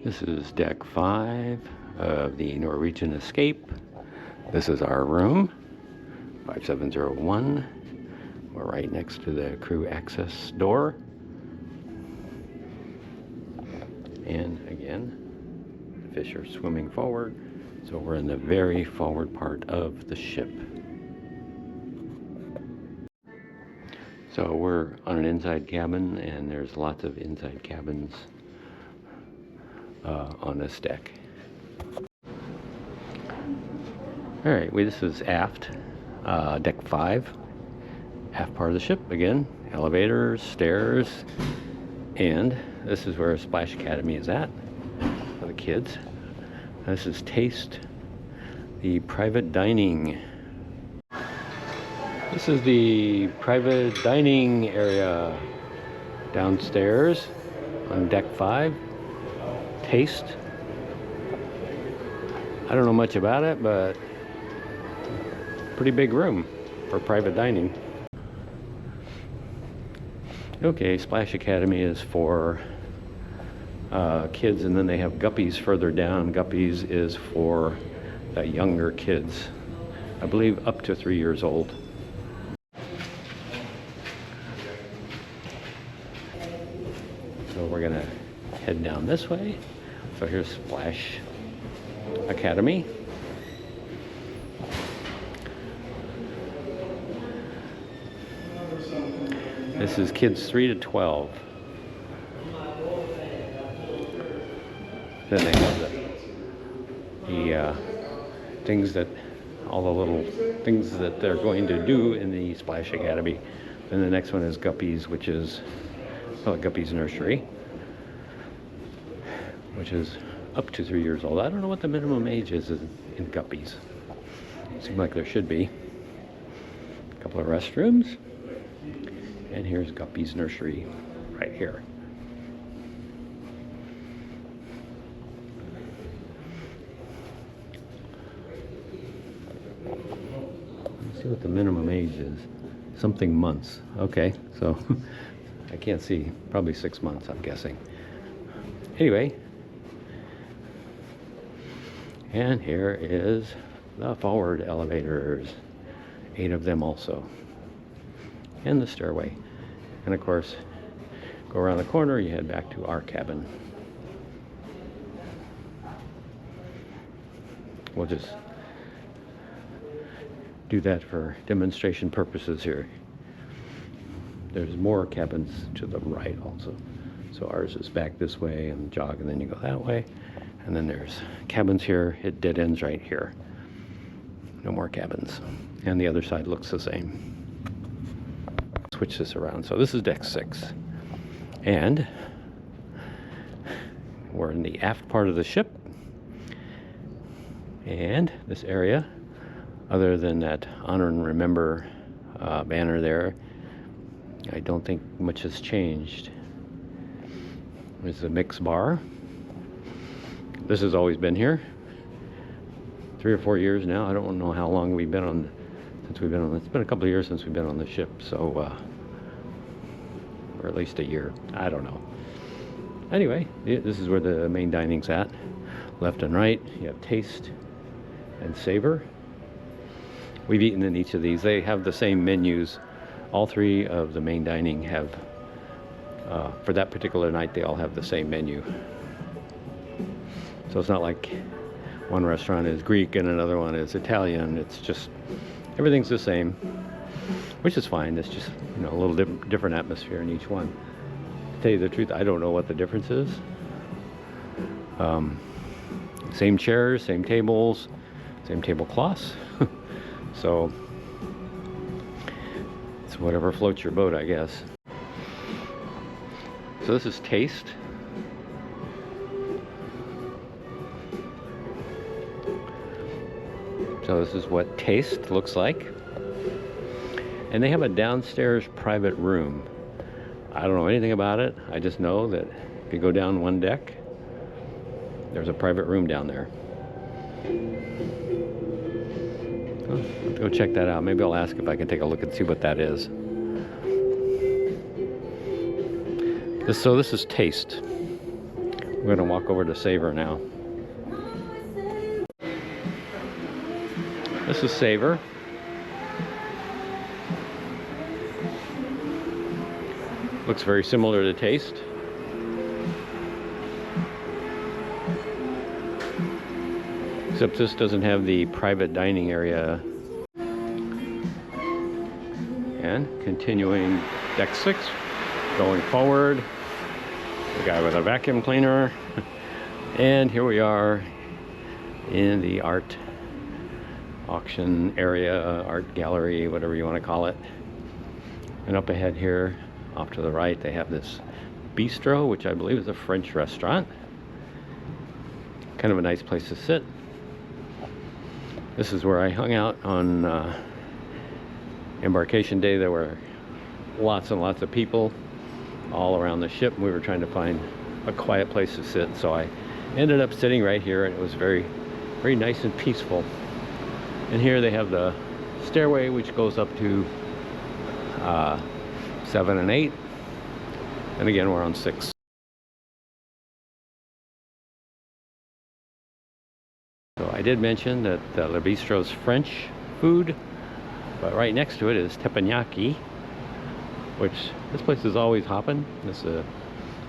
This is deck 5 of the Norwegian Escape. This is our room, 5701. We're right next to the crew access door. And again, the fish are swimming forward, so we're in the very forward part of the ship. So we're on an inside cabin, and there's lots of inside cabins on this deck. All right, this is aft, deck 5, aft part of the ship. Again, elevators, stairs, and this is where Splash Academy is at for the kids. This is Taste, the private dining. This is the private dining area downstairs on deck 5. Taste. I don't know much about it, but pretty big room for private dining. Okay, Splash Academy is for kids, and then they have Guppies further down. Guppies is for the younger kids, I believe up to 3 years old. So we're gonna head down this way. So here's Splash Academy. This is kids 3 to 12. Then they have the things that, all the little things that they're going to do in the Splash Academy. Then the next one is Guppies, which is, well, Guppies Nursery, which is up to 3 years old. I don't know what the minimum age is in Guppies. Seems like there should be. A couple of restrooms. And here's Guppies Nursery right here. Let's see what the minimum age is. Something months. Okay, so I can't see. Probably 6 months, I'm guessing. Anyway. And here is the forward elevators. 8 of them also. And the stairway. And of course, go around the corner, you head back to our cabin. We'll just do that for demonstration purposes here. There's more cabins to the right also. So ours is back this way and jog, and then you go that way. And then there's cabins here. It dead ends right here. No more cabins. And the other side looks the same. Switch this around. So this is deck 6. And we're in the aft part of the ship. And this area, other than that Honor and Remember banner there, I don't think much has changed. There's the mix bar. This has always been here. 3 or 4 years now. I don't know how long we've been on, since we've been on. It's been a couple of years since we've been on the ship, so or at least a year. I don't know. Anyway, this is where the main dining's at. Left and right, you have Taste and Savor. We've eaten in each of these. They have the same menus. All 3 of the main dining have, for that particular night, they all have the same menu. So it's not like one restaurant is Greek and another one is Italian. It's just, everything's the same, which is fine. It's just, you know, a little different atmosphere in each one. To tell you the truth, I don't know what the difference is. Same chairs, same tables, same tablecloths. So it's whatever floats your boat, I guess. So this is Taste. So this is what Taste looks like. And they have a downstairs private room. I don't know anything about it. I just know that if you go down one deck, there's a private room down there. Let's go check that out. Maybe I'll ask if I can take a look and see what that is. So this is Taste. We're gonna walk over to Savor now. This is Savor. Looks very similar to Taste. Except this doesn't have the private dining area. And continuing deck 6, going forward, the guy with a vacuum cleaner. And here we are in the art auction area, art gallery, whatever you want to call it. And up ahead here, off to the right, they have this bistro, which I believe is a French restaurant. Kind of a nice place to sit. This is where I hung out on embarkation day. There were lots and lots of people all around the ship. We were trying to find a quiet place to sit, so I ended up sitting right here, and it was very, very nice and peaceful. And here they have the stairway, which goes up to 7 and 8, and again we're on 6. So I did mention that Le Bistro's French food, but right next to it is teppanyaki, which this place is always hopping. This is a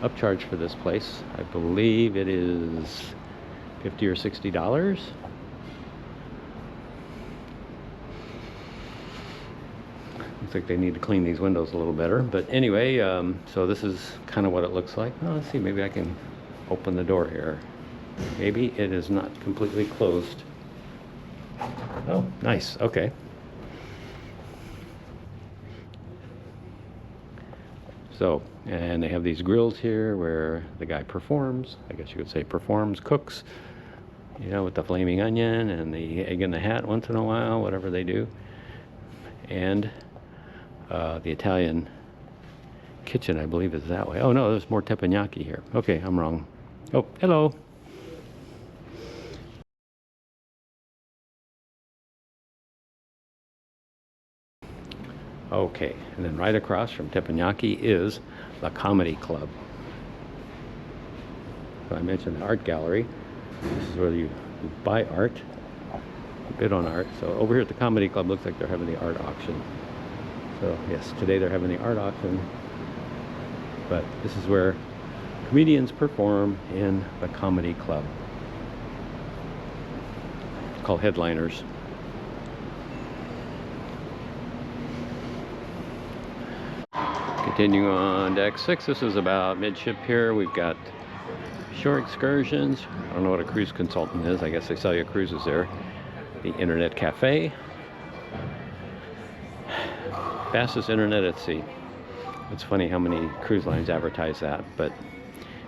upcharge for this place. I believe it is $50 or $60. Looks like they need to clean these windows a little better. But anyway, so this is kind of what it looks like. Well, let's see, maybe I can open the door here. Maybe it is not completely closed. Oh, nice. Okay. So, and they have these grills here where the guy performs, I guess you could say performs, cooks, you know, with the flaming onion and the egg in the hat once in a while, whatever they do. And the Italian kitchen, I believe, is that way. Oh no, there's more teppanyaki here. Okay, I'm wrong. Oh, hello. Okay, and then right across from teppanyaki is the Comedy Club. So I mentioned the art gallery. This is where you buy art, bid on art. So over here at the Comedy Club, looks like they're having the art auction. So yes, today they're having the art auction. But this is where comedians perform in the Comedy Club. It's called Headliners. Continuing on deck 6, this is about midship here. We've got shore excursions. I don't know what a cruise consultant is. I guess they sell you cruises there. The Internet Cafe. Fastest internet at sea. It's funny how many cruise lines advertise that, but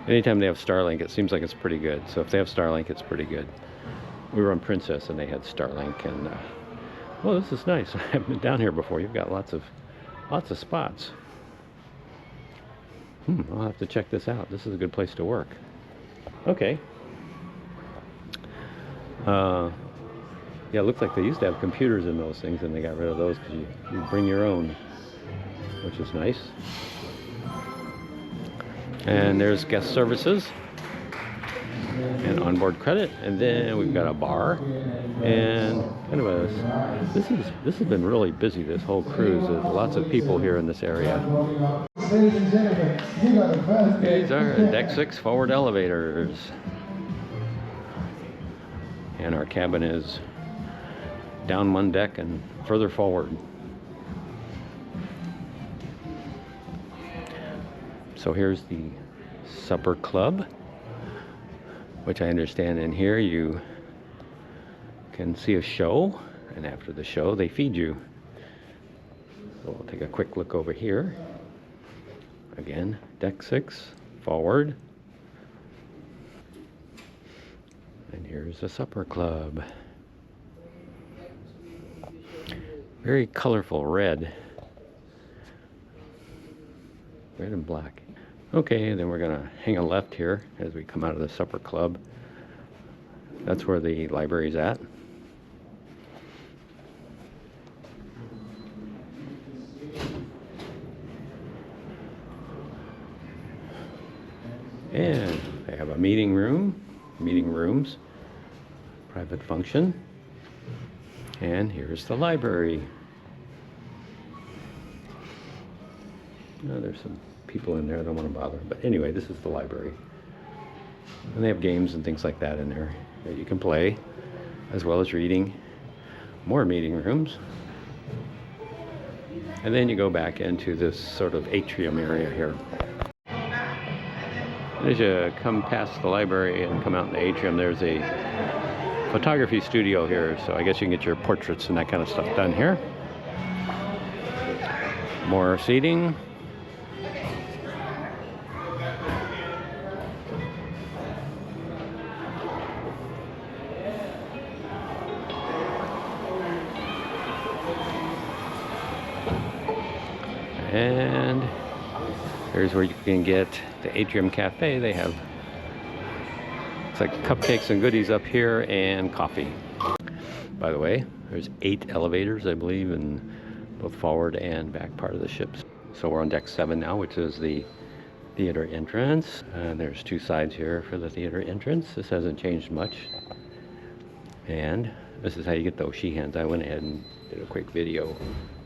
anytime they have Starlink, it seems like it's pretty good. So if they have Starlink, it's pretty good. We were on Princess and they had Starlink, and well, this is nice. I haven't been down here before. You've got lots of spots. I'll have to check this out. This is a good place to work. Okay. Yeah, it looks like they used to have computers in those things, and they got rid of those because you bring your own, which is nice. And there's guest services and onboard credit, and then we've got a bar and kind of a. This has been really busy, this whole cruise. There's lots of people here in this area. Ladies and gentlemen, you got a first. These are deck 6 forward elevators, and our cabin is down one deck and further forward. So here's the supper club, which I understand in here you can see a show, and after the show they feed you. So we'll take a quick look over here. Again, deck 6 forward, and here's the supper club. Very colorful red and black. Okay, then we're gonna hang a left here as we come out of the supper club. That's where the library's at. And They have a meeting room, meeting rooms, private function. And here's the library. Oh, there's some people in there, I don't want to bother. But anyway, this is the library. And they have games and things like that in there that you can play, as well as reading. More meeting rooms. And then you go back into this sort of atrium area here. As you come past the library and come out in the atrium, there's a photography studio here. So I guess you can get your portraits and that kind of stuff done here. More seating. And here's where you can get the Atrium Cafe. They have, it's like cupcakes and goodies up here and coffee. By the way, there's 8 elevators, I believe, in both forward and back part of the ships. So we're on deck 7 now, which is the theater entrance. There's 2 sides here for the theater entrance. This hasn't changed much. And this is how you get those O'Sheahans. I went ahead and did a quick video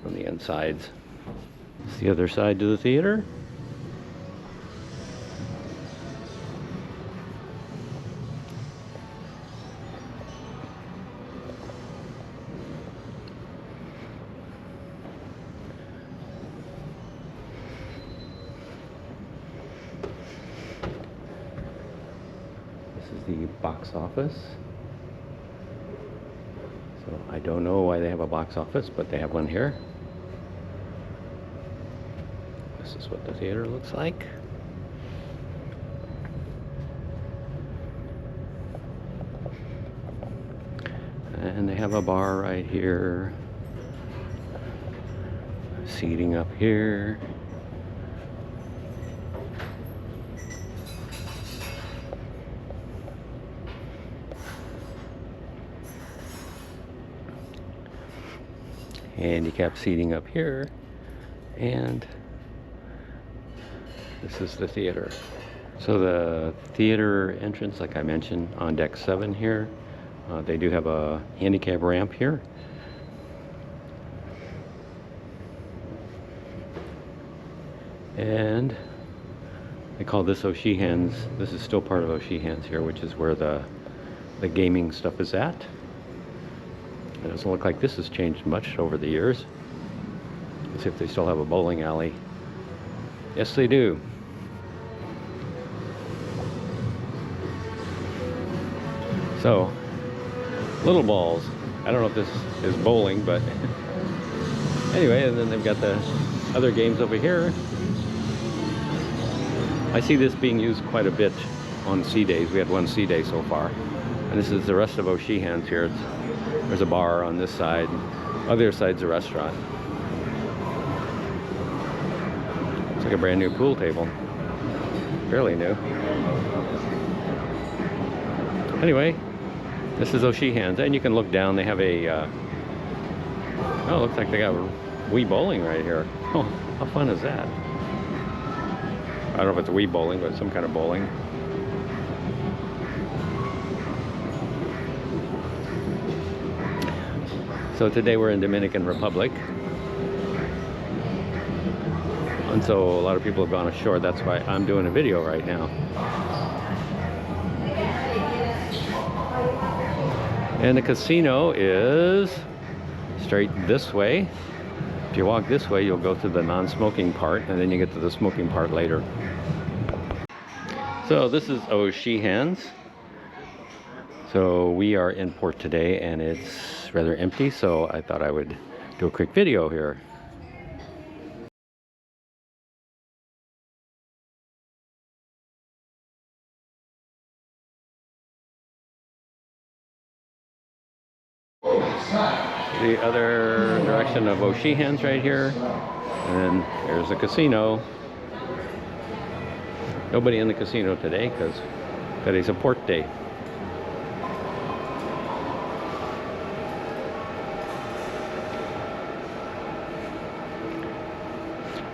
from the insides. It's the other side to the theater. This is the box office. So I don't know why they have a box office, but they have one here. This is what the theater looks like. And they have a bar right here. Seating up here. Handicap seating up here. And this is the theater. So the theater entrance, like I mentioned, on deck 7 here. They do have a handicap ramp here. And they call this O'Sheahans. This is still part of O'Sheahans here, which is where the gaming stuff is at. It doesn't look like this has changed much over the years. Let's see if they still have a bowling alley. Yes, they do. So, little balls. I don't know if this is bowling, but anyway, and then they've got the other games over here. I see this being used quite a bit on sea days. We had one sea day so far. And this is the rest of O'Sheahans here. There's a bar on this side. Other side's a restaurant. It's like a brand new pool table. Fairly new. Anyway, this is O'Sheahans. And you can look down. They have a, oh, looks like they got Wii bowling right here. Oh, how fun is that? I don't know if it's a Wii bowling, but some kind of bowling. So today we're in Dominican Republic. And so a lot of people have gone ashore. That's why I'm doing a video right now. And the casino is straight this way. If you walk this way, you'll go to the non-smoking part, and then you get to the smoking part later. So this is O'Sheahans. So we are in port today, and it's rather empty, so I thought I would do a quick video here. The other direction of O'Sheahans right here, and there's the casino. Nobody in the casino today because today's a port day.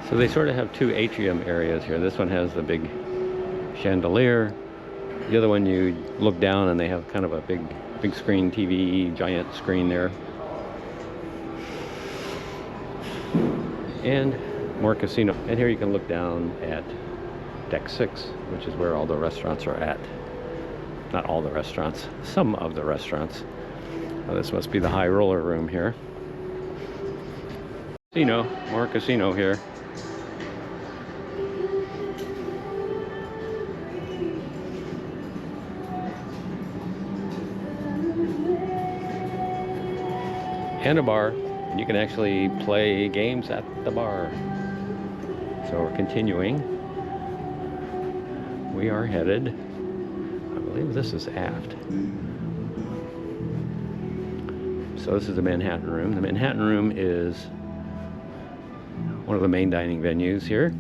So they sort of have 2 atrium areas here. This one has the big chandelier, The other one, you look down and they have kind of a big screen TV, giant screen there. And more casino. And here you can look down at deck 6, which is where all the restaurants are at. Not all the restaurants, some of the restaurants. Oh, this must be the high roller room here. Casino, more casino here. And a bar, and you can actually play games at the bar. So we're continuing. We are headed, I believe this is aft. So this is the Manhattan Room. The Manhattan Room is one of the main dining venues here.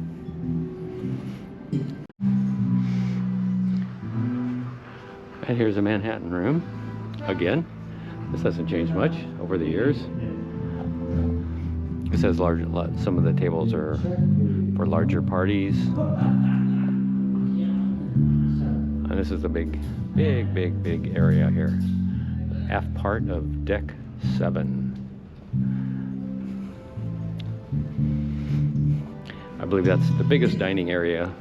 And here's the Manhattan Room again. This hasn't changed much over the years. It says some of the tables are for larger parties. And this is the big area here. Aft part of deck 7. I believe that's the biggest dining area.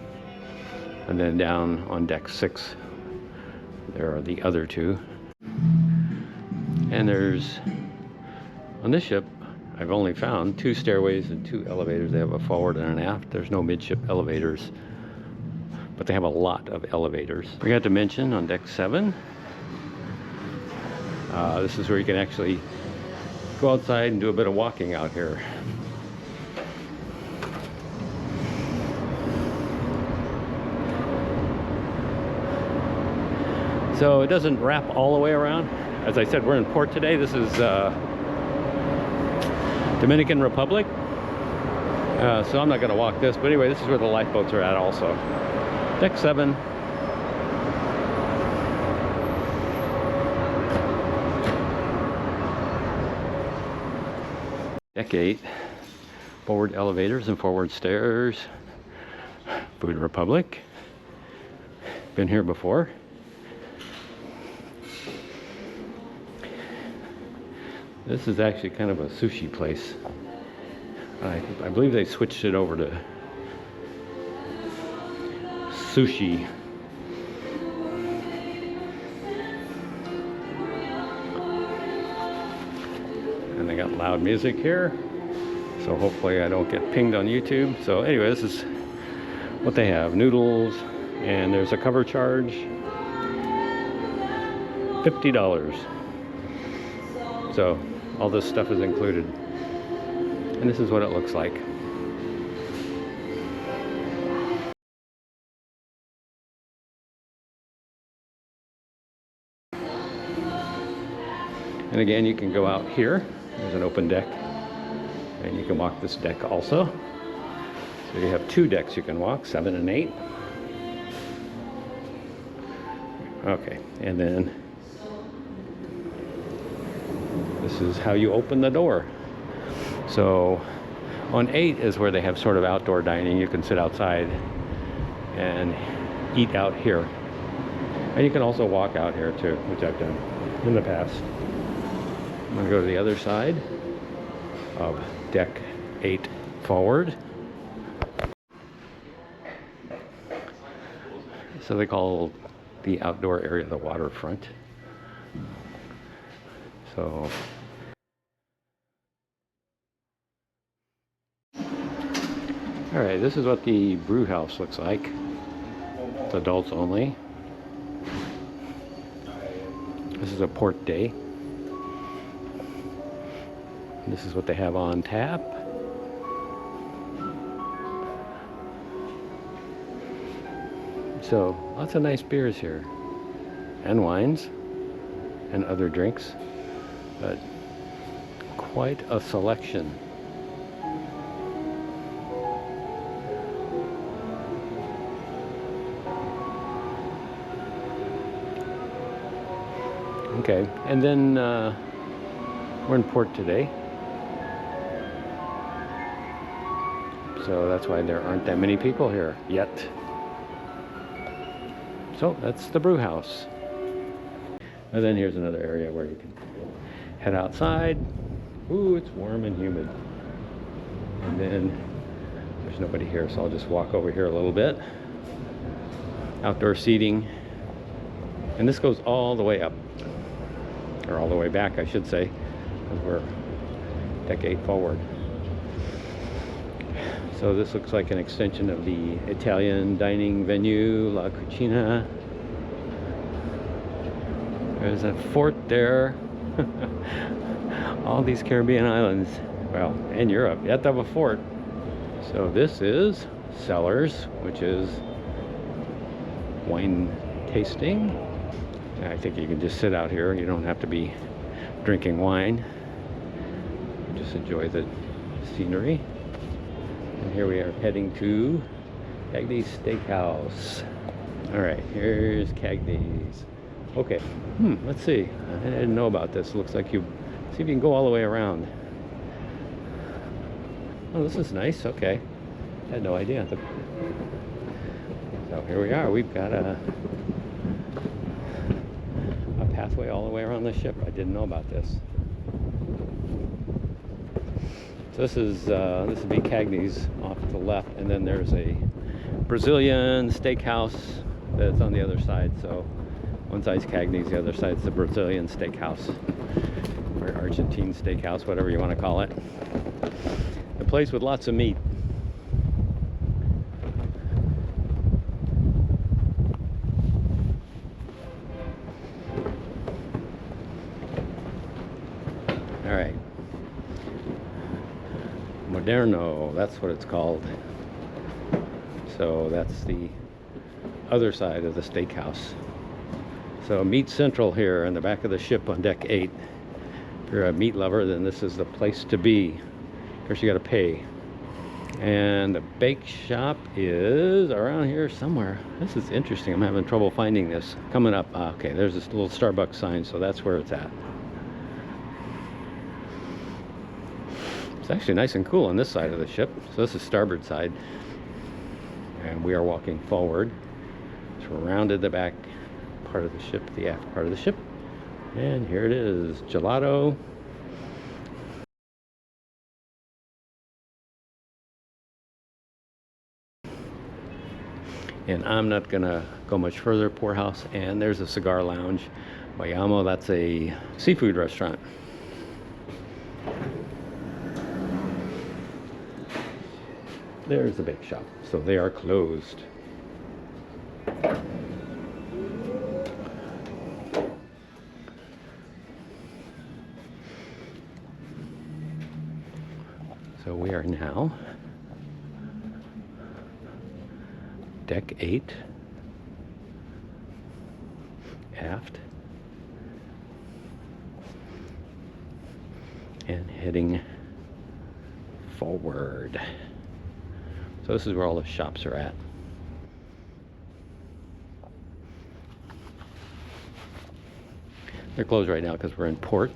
And then down on deck 6, there are the other two. And there's, on this ship, I've only found 2 stairways and 2 elevators. They have a forward and an aft. There's no midship elevators, but they have a lot of elevators. We got to mention on deck 7, this is where you can actually go outside and do a bit of walking out here. So it doesn't wrap all the way around. As I said, we're in port today. This is Dominican Republic. So I'm not going to walk this, but anyway, this is where the lifeboats are at also. Deck 7. Deck 8. Forward elevators and forward stairs. Food Republic. Been here before. This is actually kind of a sushi place. I believe they switched it over to sushi. And they got loud music here, so hopefully I don't get pinged on YouTube. So anyway, this is what they have. Noodles, and there's a cover charge. $50. So all this stuff is included. And this is what it looks like. And again, you can go out here. There's an open deck. And you can walk this deck also. So you have 2 decks you can walk, 7 and 8. Okay, and then this is how you open the door. So on 8 is where they have sort of outdoor dining. You can sit outside and eat out here. And you can also walk out here too, which I've done in the past. I'm going to go to the other side of deck 8 forward. So they call the outdoor area the waterfront. So all right, this is what the brew house looks like. It's adults only. This is a port day. This is what they have on tap. So lots of nice beers here, and wines, and other drinks, but quite a selection. Okay, and then we're in port today, so that's why there aren't that many people here yet. So that's the brew house. And then here's another area where you can head outside. Ooh, it's warm and humid. And then there's nobody here, so I'll just walk over here a little bit. Outdoor seating. And this goes all the way up. Or all the way back, I should say. Because we're deck 8 forward. So this looks like an extension of the Italian dining venue, La Cucina. There's a fort there. All these Caribbean islands, well, and Europe, you have to have a fort. So this is Cellars, which is wine tasting. I think you can just sit out here. You don't have to be drinking wine. Just enjoy the scenery. And here we are heading to Cagney's Steakhouse. All right, here's Cagney's. Okay, let's see. I didn't know about this. Looks like you see if you can go all the way around. Oh, this is nice. Okay, had no idea. So here we are. We've got a pathway all the way around the ship. I didn't know about this. So this would be Cagney's off to the left, and then there's a Brazilian steakhouse that's on the other side. So one side's Cagney's, the other side's the Brazilian steakhouse, or Argentine steakhouse, whatever you want to call it. A place with lots of meat. All right. Moderno, that's what it's called. So that's the other side of the steakhouse. So Meat Central here in the back of the ship on deck 8. If you're a meat lover, then this is the place to be. Of course, you got to pay. And the bake shop is around here somewhere. This is interesting. I'm having trouble finding this. Coming up. Okay, there's this little Starbucks sign, so that's where it's at. It's actually nice and cool on this side of the ship. So this is starboard side. And we are walking forward. So we're rounded the back part of the ship, the aft part of the ship. And here it is, gelato. And I'm not gonna go much further. Poorhouse, and there's a cigar lounge. Bayamo, that's a seafood restaurant. There's the bake shop. So they are closed. So we are now deck 8, aft, and heading forward. So this is where all the shops are at. They're closed right now because we're in port.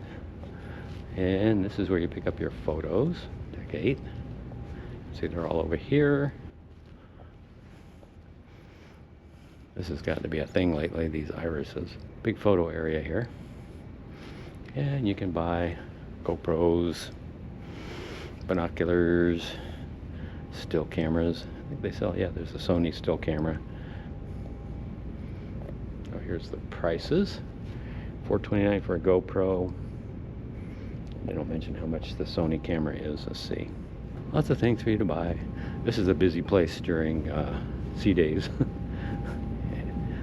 And this is where you pick up your photos. Deck 8. See, they're all over here. This has got to be a thing lately, these irises. Big photo area here. And you can buy GoPros, binoculars, still cameras. I think they sell, yeah, there's a Sony still camera. Oh, here's the prices. $429 for a GoPro. They don't mention how much the Sony camera is. Let's see. Lots of things for you to buy. This is a busy place during sea days.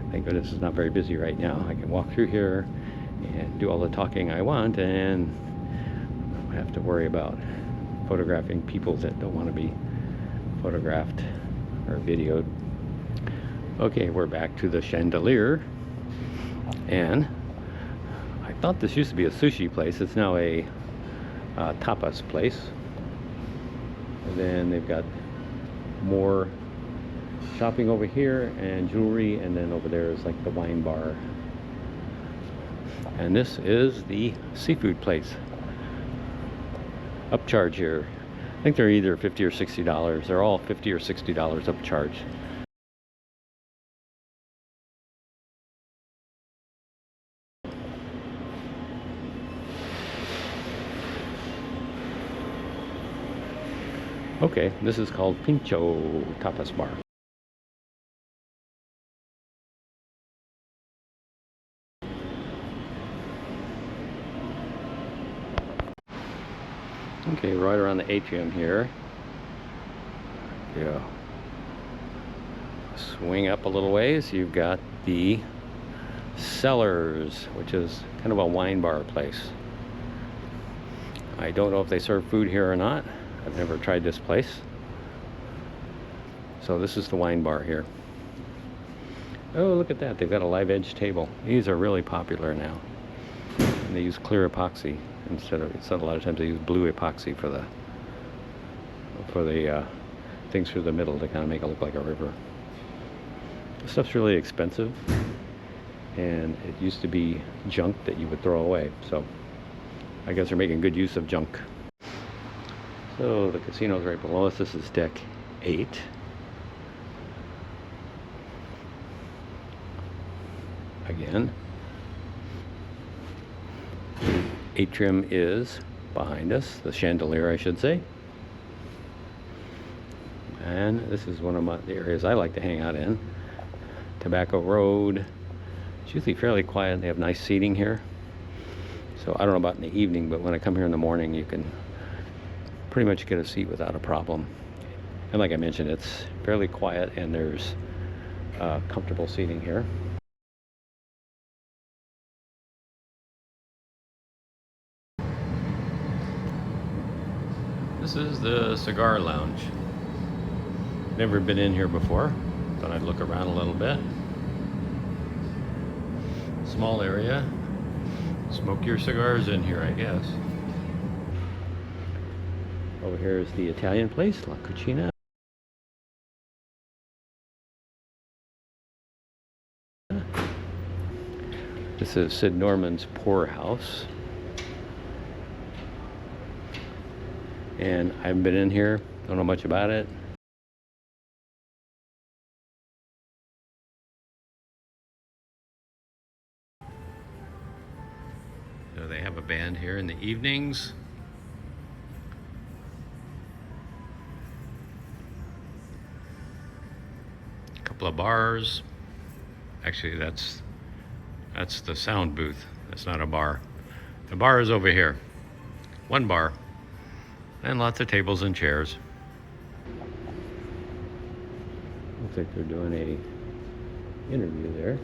Thank goodness it's not very busy right now. I can walk through here and do all the talking I want, and I don't have to worry about photographing people that don't want to be photographed or videoed. Okay, we're back to the chandelier, and I thought this used to be a sushi place. It's now a tapas place. And then they've got more shopping over here and jewelry, and then over there is like the wine bar. And this is the seafood place. Upcharge here. I think they're either $50 or $60. They're all $50 or $60 upcharge. Okay, this is called Pincho Tapas Bar. Okay, right around the atrium here. Yeah. Swing up a little ways, you've got the Cellars, which is kind of a wine bar place. I don't know if they serve food here or not. I've never tried this place. So this is the wine bar here. Oh, look at that. They've got a live edge table. These are really popular now. And they use clear epoxy instead a lot of times they use blue epoxy for the things through the middle to kind of make it look like a river. This stuff's really expensive, and it used to be junk that you would throw away. So I guess they're making good use of junk. So the casino's right below us. This is deck 8. Again, atrium is behind us, the chandelier I should say. And this is one of the areas I like to hang out in. Tobacco Road. It's usually fairly quiet. They have nice seating here. So I don't know about in the evening, but when I come here in the morning, you can pretty much get a seat without a problem. And like I mentioned, it's fairly quiet and there's comfortable seating here. This is the cigar lounge. Never been in here before. Thought I'd look around a little bit. Small area. Smoke your cigars in here, I guess. Over here is the Italian place, La Cucina. This is Sid Norman's Poorhouse. And I haven't been in here, don't know much about it. So they have a band here in the evenings. A couple of bars. Actually, that's the sound booth. That's not a bar. The bar is over here. One bar. And lots of tables and chairs. Looks like they're doing a interview there.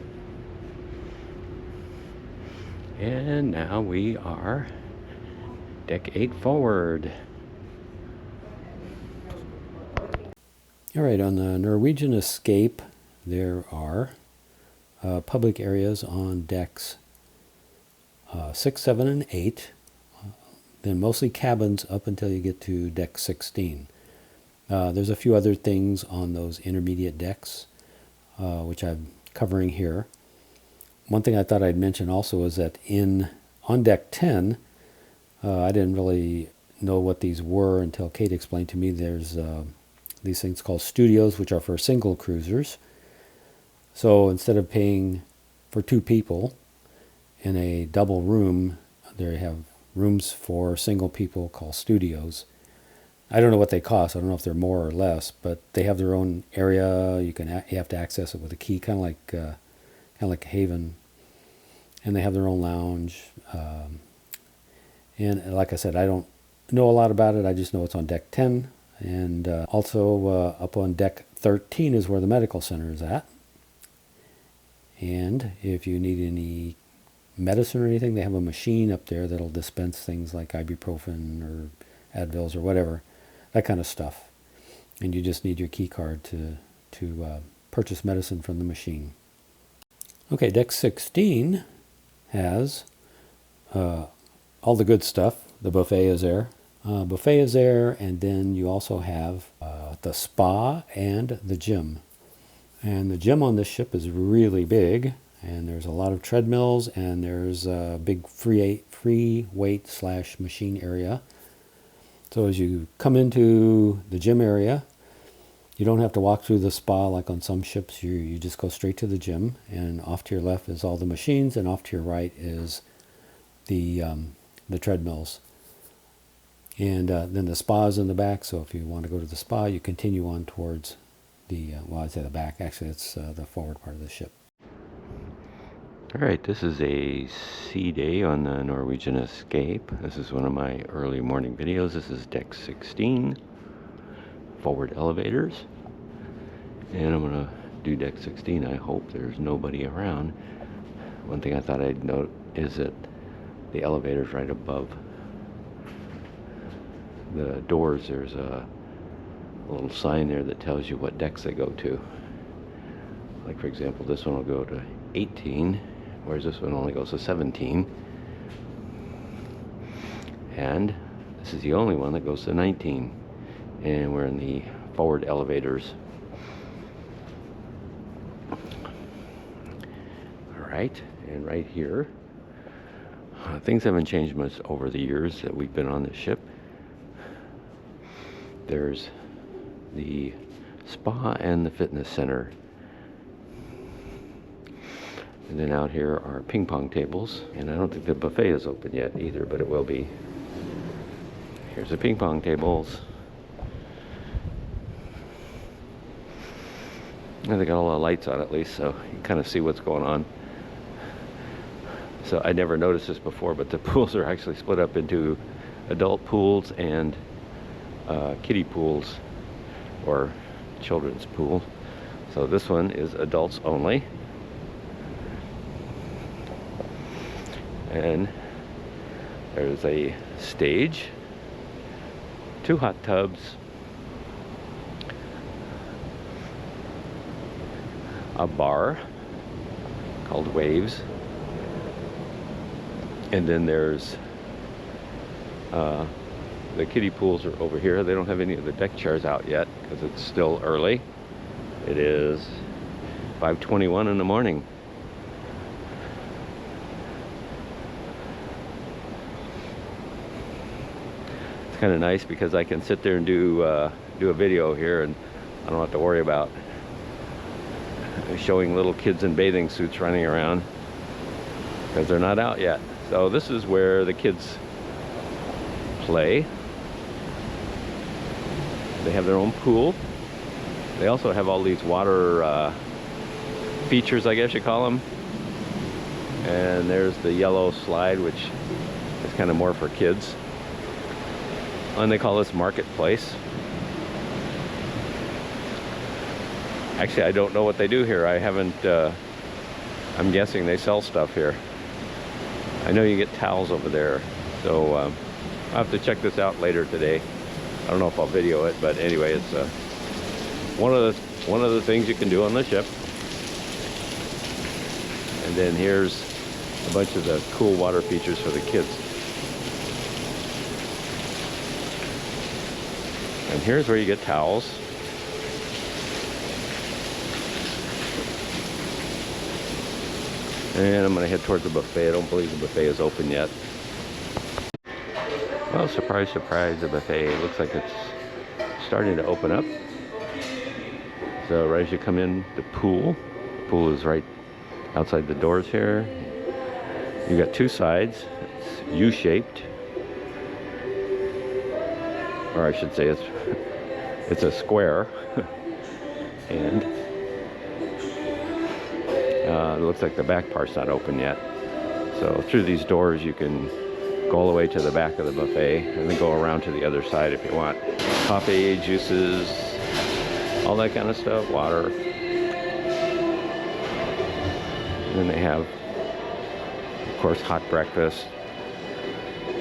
And now we are deck 8 forward. All right, on the Norwegian Escape, there are public areas on decks 6, 7, and 8. Then mostly cabins up until you get to deck 16. There's a few other things on those intermediate decks, which I'm covering here. One thing I thought I'd mention also is that on deck 10, I didn't really know what these were until Kate explained to me. There's these things called studios, which are for single cruisers. So instead of paying for 2 people in a double room, they have rooms for single people called studios. I don't know what they cost. I don't know if they're more or less, but they have their own area. You have to access it with a key, kind of like a Haven. And they have their own lounge. And like I said, I don't know a lot about it. I just know it's on deck 10. And also up on deck 13 is where the medical center is at. And if you need any medicine or anything, they have a machine up there that'll dispense things like ibuprofen or Advils or whatever, that kind of stuff. And you just need your key card to purchase medicine from the machine. Okay, deck 16 has all the good stuff. The buffet is there. And then you also have the spa and the gym. And the gym on this ship is really big, and there's a lot of treadmills, and there's a big free weight / machine area. So as you come into the gym area, you don't have to walk through the spa like on some ships. You just go straight to the gym, and off to your left is all the machines, and off to your right is the treadmills. And then the spa is in the back, so if you want to go to the spa, you continue on towards the, well, I'd say the back. Actually, it's the forward part of the ship. All right, this is a sea day on the Norwegian Escape. This is one of my early morning videos. This is deck 16, forward elevators. And I'm gonna do deck 16. I hope there's nobody around. One thing I thought I'd note is that the elevator's right above the doors. There's a little sign there that tells you what decks they go to. Like for example, this one will go to 18, whereas this one only goes to 17. And this is the only one that goes to 19. And we're in the forward elevators. Alright, and right here, things haven't changed much over the years that we've been on this ship. There's the spa and the fitness center. And then out here are ping pong tables. And I don't think the buffet is open yet either, but it will be. Here's the ping pong tables. And they got all the lights on at least, so you can kind of see what's going on. So I never noticed this before, but the pools are actually split up into adult pools and kiddie pools, or children's pool. So this one is adults only. And there's a stage, 2 hot tubs, a bar called Waves, and then there's the kiddie pools are over here. They don't have any of the deck chairs out yet because it's still early. It is 5:21 in the morning. It's kind of nice because I can sit there and do a video here, and I don't have to worry about showing little kids in bathing suits running around because they're not out yet. So this is where the kids play. They have their own pool. They also have all these water features, I guess you call them. And there's the yellow slide, which is kind of more for kids. And they call this Marketplace. Actually, I don't know what they do here. I haven't, I'm guessing they sell stuff here. I know you get towels over there. So I'll have to check this out later today. I don't know if I'll video it, but anyway, it's one of the things you can do on the ship. And then here's a bunch of the cool water features for the kids. And here's where you get towels. And I'm going to head towards the buffet. I don't believe the buffet is open yet. Well, surprise, surprise, the buffet looks like it's starting to open up. So right as you come in, the pool is right outside the doors here. You've got 2 sides. It's U-shaped. Or I should say it's a square. And it looks like the back part's not open yet. So through these doors you can go all the way to the back of the buffet and then go around to the other side if you want. Coffee, juices, all that kind of stuff, water. And then they have, of course, hot breakfast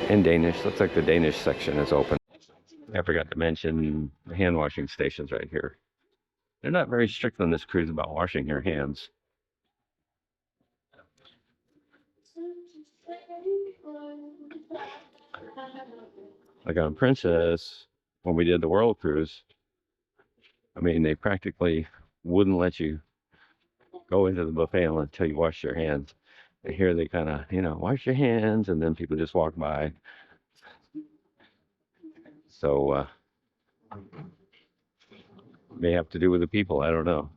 and Danish. Looks like the Danish section is open. I forgot to mention the hand washing stations right here. They're not very strict on this cruise about washing your hands. Like on Princess, when we did the World Cruise, I mean, they practically wouldn't let you go into the buffet until you wash your hands. And here they kind of, you know, wash your hands, and then people just walk by. So, may have to do with the people, I don't know.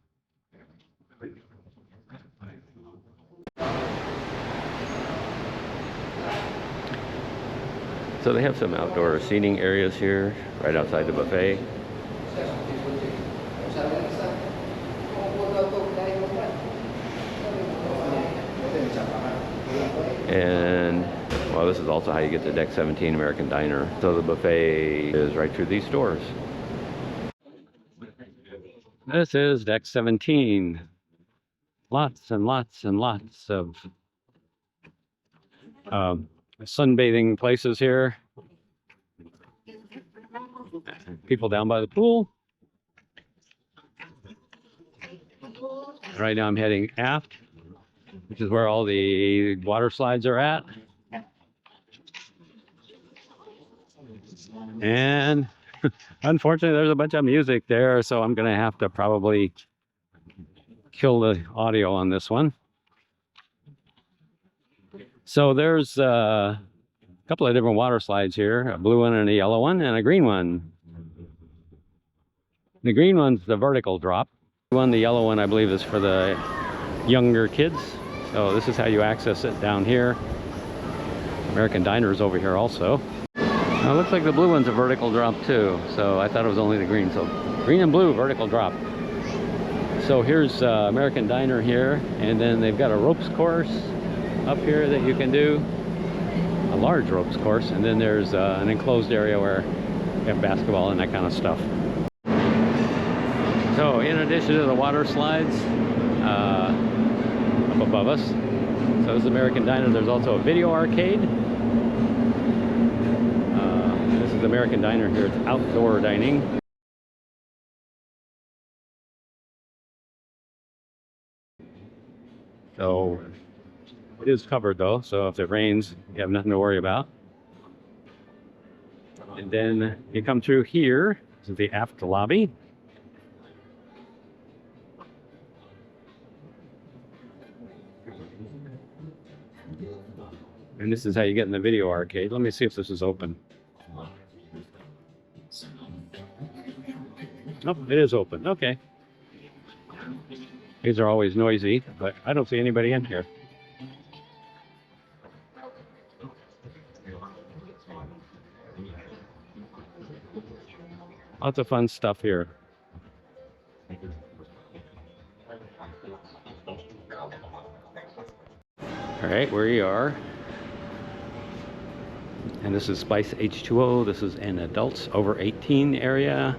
So they have some outdoor seating areas here, right outside the buffet. And, well, this is also how you get to Deck 17 American Diner. So the buffet is right through these doors. This is Deck 17. Lots and lots and lots of sunbathing places here. People down by the pool. Right now I'm heading aft, which is where all the water slides are at. And unfortunately, there's a bunch of music there, so I'm going to have to probably kill the audio on this one. So there's a couple of different water slides here, a blue one and a yellow one and a green one. The green one's the vertical drop. The yellow one, I believe, is for the younger kids. So this is how you access it down here. American Diner is over here also. Now it looks like the blue one's a vertical drop too, so I thought it was only the green. So green and blue, vertical drop. So here's American Diner here, and then they've got a ropes course up here that you can do, a large ropes course, and then there's an enclosed area where you have basketball and that kind of stuff. So in addition to the water slides up above us, so this is American Diner, there's also a video arcade. This is American Diner here, it's outdoor dining. So it is covered though, so if it rains, you have nothing to worry about. And then you come through here, this is the aft lobby. And this is how you get in the video arcade. Let me see if this is open. Oh, it is open. Okay. These are always noisy, but I don't see anybody in here. Lots of fun stuff here. All right, where you are. And this is Spice H2O. This is an adults over 18 area.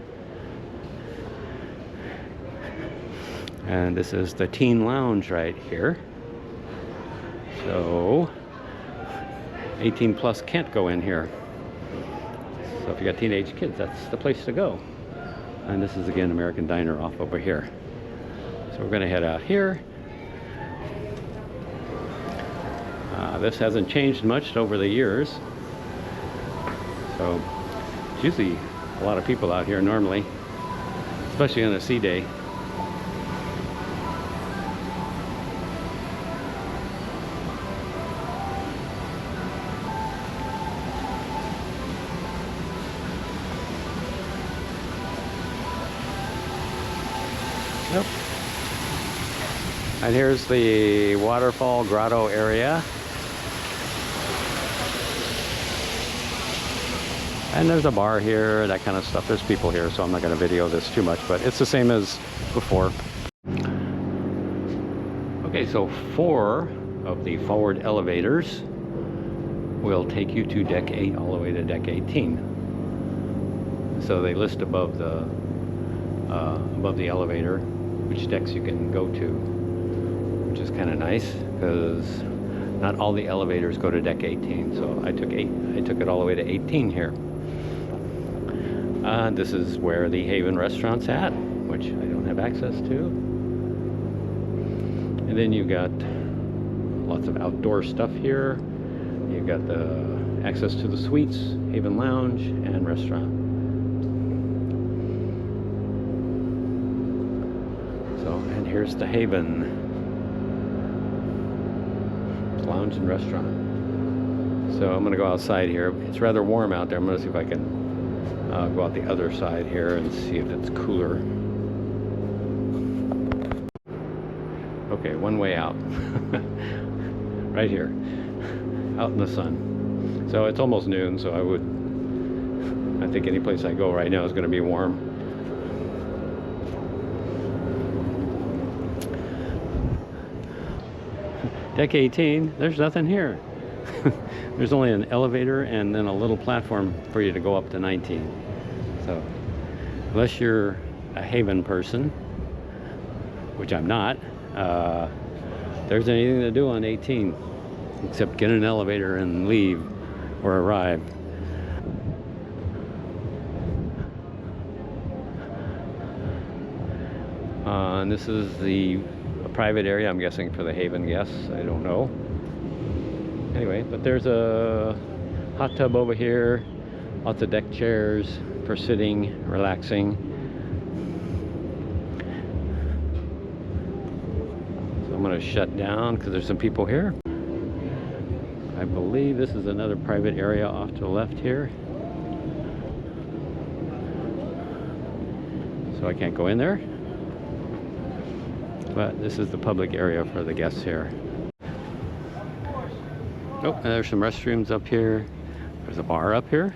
And this is the teen lounge right here. So 18 plus can't go in here. So if you got teenage kids, that's the place to go. And this is again American Diner off over here. So we're gonna head out here. This hasn't changed much over the years. So it's usually a lot of people out here normally, especially on a sea day. Yep. And here's the waterfall grotto area. And there's a bar here, that kind of stuff. There's people here, so I'm not going to video this too much, but it's the same as before. Okay, so 4 of the forward elevators will take you to deck 8 all the way to deck 18. So they list above the elevator which decks you can go to, which is kind of nice because not all the elevators go to deck 18. So I took it all the way to 18 here. This is where the Haven restaurant's at, which I don't have access to. And then you've got lots of outdoor stuff here. You've got the access to the suites, Haven Lounge, and restaurant. So, and here's the Haven Lounge and restaurant. So I'm gonna go outside here. It's rather warm out there. I'm gonna see if I can go out the other side here and see if it's cooler. Okay, one way out. Right here, out in the sun. So it's almost noon, so I think any place I go right now is going to be warm. Deck 18, there's nothing here. There's only an elevator and then a little platform for you to go up to 19. So unless you're a Haven person, which I'm not, there's anything to do on 18 except get an elevator and leave or arrive. And this is the private area, I'm guessing, for the Haven guests. I don't know. Anyway, but there's a hot tub over here, lots of deck chairs for sitting, relaxing. So I'm going to shut down because there's some people here. I believe this is another private area off to the left here. So I can't go in there. But this is the public area for the guests here. Oh, and there's some restrooms up here. There's a bar up here.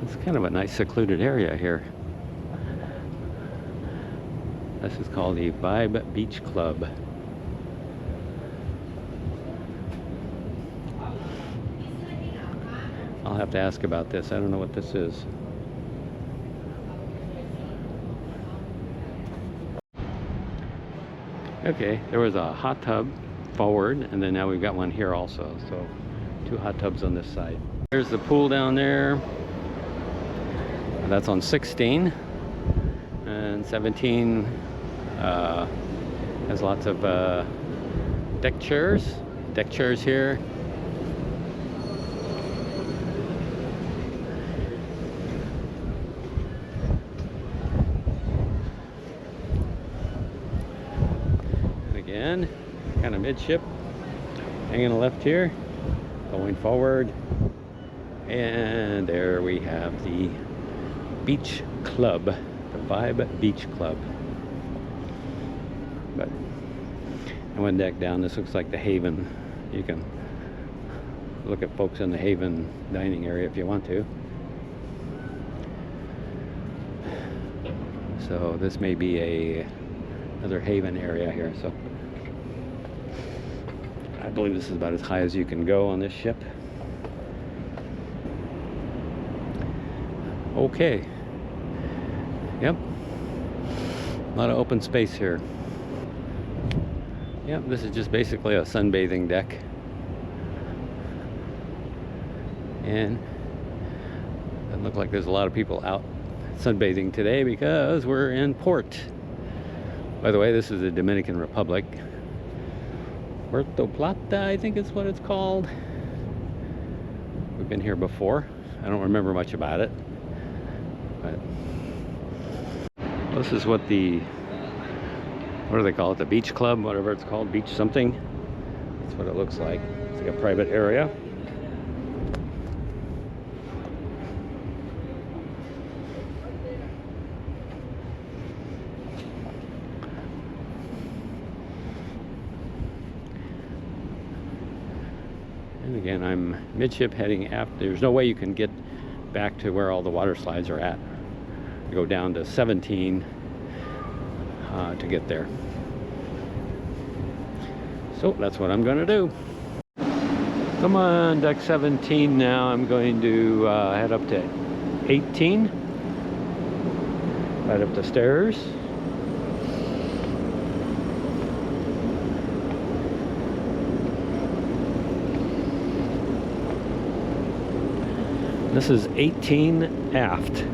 It's kind of a nice secluded area here. This is called the Vibe Beach Club. I'll have to ask about this. I don't know what this is. Okay, there was a hot tub forward, and then now we've got one here also. So 2 hot tubs on this side. There's the pool down there. That's on 16. And 17 has lots of deck chairs. Deck chairs here. Again, kind of midship, hanging left here, going forward, and there we have the beach club, the Vibe Beach Club. But and one deck down, this looks like the Haven. You can look at folks in the Haven dining area if you want to. So this may be another Haven area here. So I believe this is about as high as you can go on this ship. Okay. Yep. A lot of open space here. Yep, this is just basically a sunbathing deck. And it looks like there's a lot of people out sunbathing today because we're in port. By the way, this is the Dominican Republic. Puerto Plata, I think is what it's called. We've been here before. I don't remember much about it. But this is what do they call it? The beach club, whatever it's called, beach something. That's what it looks like. It's like a private area. And again, I'm midship heading aft. There's no way you can get back to where all the water slides are at. You go down to 17 to get there. So that's what I'm going to do. Come on, deck 17 now. I'm going to head up to 18. Right up the stairs. This is 18 aft.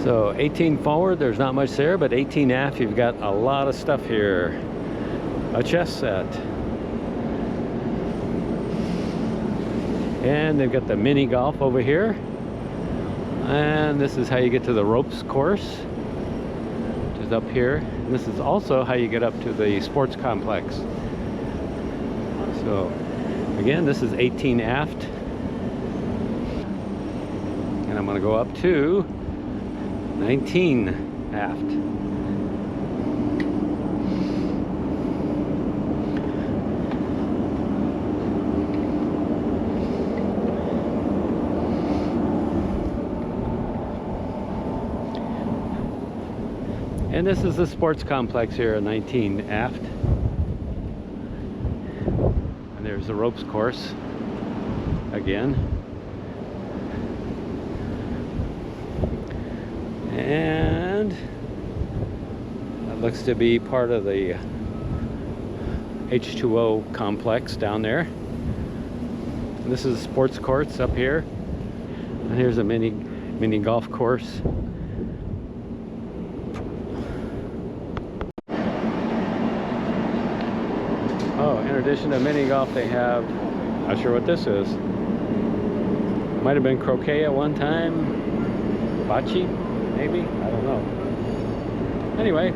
So 18 forward, there's not much there, but 18 aft, you've got a lot of stuff here. A chess set. And they've got the mini golf over here. And this is how you get to the ropes course, which is up here. And this is also how you get up to the sports complex. So again, this is 18 aft. And I'm going to go up to 19 aft. And this is the sports complex here at 19 Aft. And there's the ropes course again. And that looks to be part of the H2O complex down there. And this is sports courts up here. And here's a mini golf course. Oh, in addition to mini golf, they have, not sure what this is. Might have been croquet at one time. Bocce, maybe? I don't know. Anyway.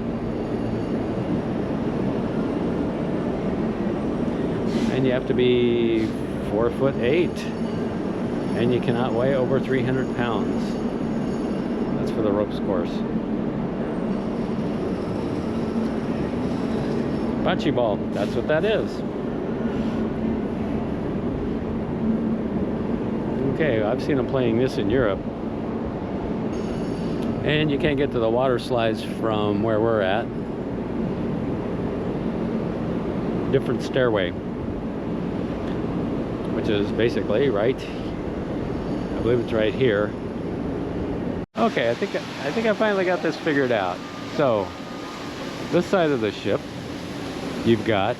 And you have to be 4'8", and you cannot weigh over 300 pounds. That's for the ropes course. Bocce ball, that's what that is. Okay, I've seen them playing this in Europe. And you can't get to the water slides from where we're at. Different stairway, which is basically right, I believe it's right here. Okay, I think I finally got this figured out. So, this side of the ship, you've got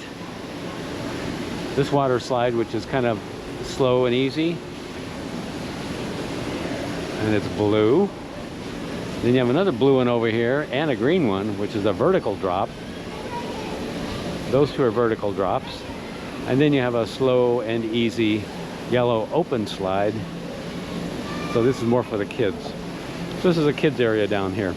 this water slide, which is kind of slow and easy, and it's blue. Then you have another blue one over here and a green one, which is a vertical drop. Those two are vertical drops. And then you have a slow and easy yellow open slide. So this is more for the kids. So this is a kids area down here.